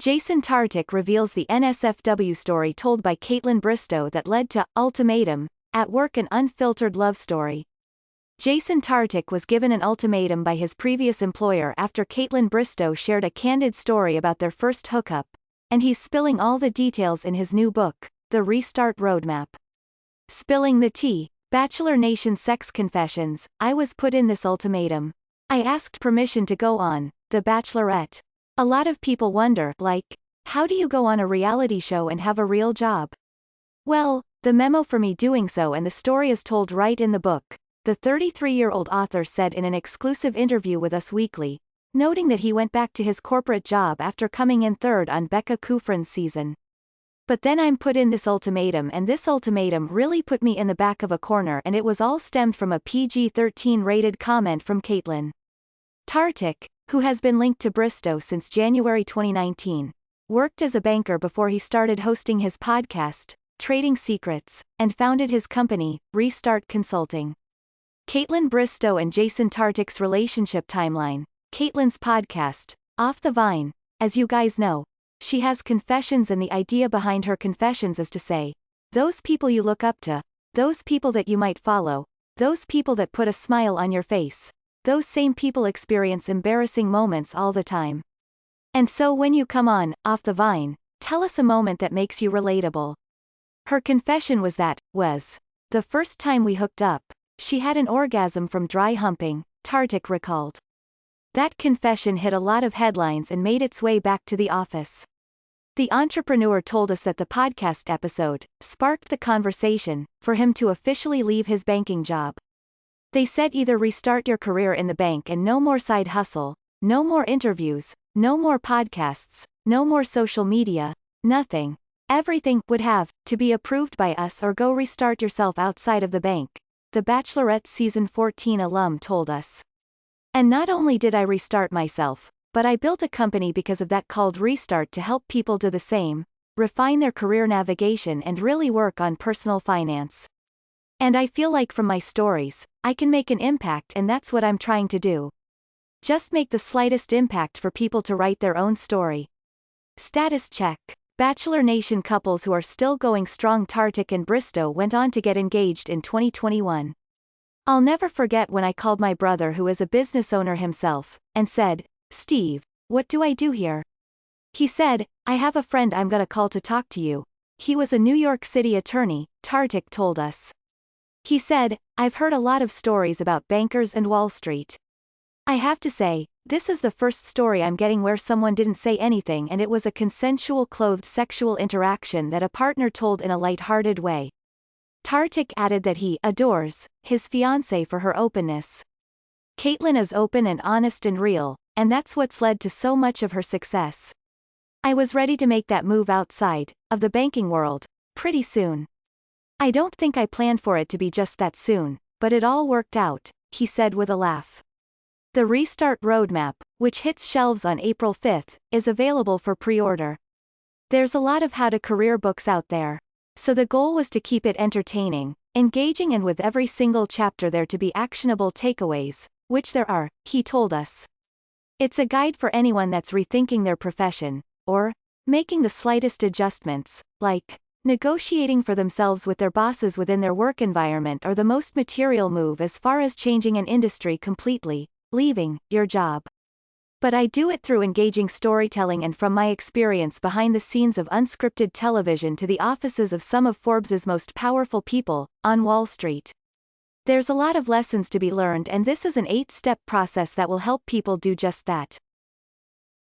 Jason Tartick reveals the NSFW story told by Kaitlyn Bristowe that led to Ultimatum, at work an unfiltered love story. Jason Tartick was given an ultimatum by his previous employer after Kaitlyn Bristowe shared a candid story about their first hookup, and he's spilling all the details in his new book, The Restart Roadmap. Spilling the tea, Bachelor Nation sex confessions, I was put in this ultimatum. I asked permission to go on The Bachelorette. A lot of people wonder, like, how do you go on a reality show and have a real job? Well, the memo for me doing so and the story is told right in the book, the 33-year-old author said in an exclusive interview with Us Weekly, noting that he went back to his corporate job after coming in third on Becca Kufrin's season. But then I'm put in this ultimatum and this ultimatum really put me in the back of a corner and it was all stemmed from a PG-13 rated comment from Kaitlyn. Tartick, who has been linked to Bristowe since January 2019, worked as a banker before he started hosting his podcast, Trading Secrets, and founded his company, Restart Consulting. Kaitlyn Bristowe and Jason Tartick's relationship timeline. Kaitlyn's podcast, Off the Vine, as you guys know, she has confessions and the idea behind her confessions is to say, those people you look up to, those people that you might follow, those people that put a smile on your face, those same people experience embarrassing moments all the time. And so when you come on, Off the Vine, tell us a moment that makes you relatable. Her confession was that, the first time we hooked up, she had an orgasm from dry humping, Tartick recalled. That confession hit a lot of headlines and made its way back to the office. The entrepreneur told us that the podcast episode sparked the conversation for him to officially leave his banking job. They said either restart your career in the bank and no more side hustle, no more interviews, no more podcasts, no more social media, nothing. Everything would have to be approved by us or go restart yourself outside of the bank, The Bachelorette Season 14 alum told us. And not only did I restart myself, but I built a company because of that called Restart to help people do the same, refine their career navigation and really work on personal finance. And I feel like from my stories, I can make an impact and that's what I'm trying to do. Just make the slightest impact for people to write their own story. Status check. Bachelor Nation couples who are still going strong. Tartick and Bristowe went on to get engaged in 2021. I'll never forget when I called my brother who is a business owner himself, and said, Steve, what do I do here? He said, I have a friend I'm gonna call to talk to you. He was a New York City attorney, Tartick told us. He said, I've heard a lot of stories about bankers and Wall Street. I have to say, this is the first story I'm getting where someone didn't say anything and it was a consensual clothed sexual interaction that a partner told in a light-hearted way. Tartick added that he adores his fiancée for her openness. Kaitlyn is open and honest and real, and that's what's led to so much of her success. I was ready to make that move outside of the banking world pretty soon. I don't think I planned for it to be just that soon, but it all worked out, he said with a laugh. The Restart Roadmap, which hits shelves on April 5th, is available for pre-order. There's a lot of how-to-career books out there, so the goal was to keep it entertaining, engaging and with every single chapter there to be actionable takeaways, which there are, he told us. It's a guide for anyone that's rethinking their profession, or making the slightest adjustments, like negotiating for themselves with their bosses within their work environment or the most material move as far as changing an industry completely, leaving your job. But I do it through engaging storytelling and from my experience behind the scenes of unscripted television to the offices of some of Forbes's most powerful people, on Wall Street. There's a lot of lessons to be learned and this is an 8-step process that will help people do just that.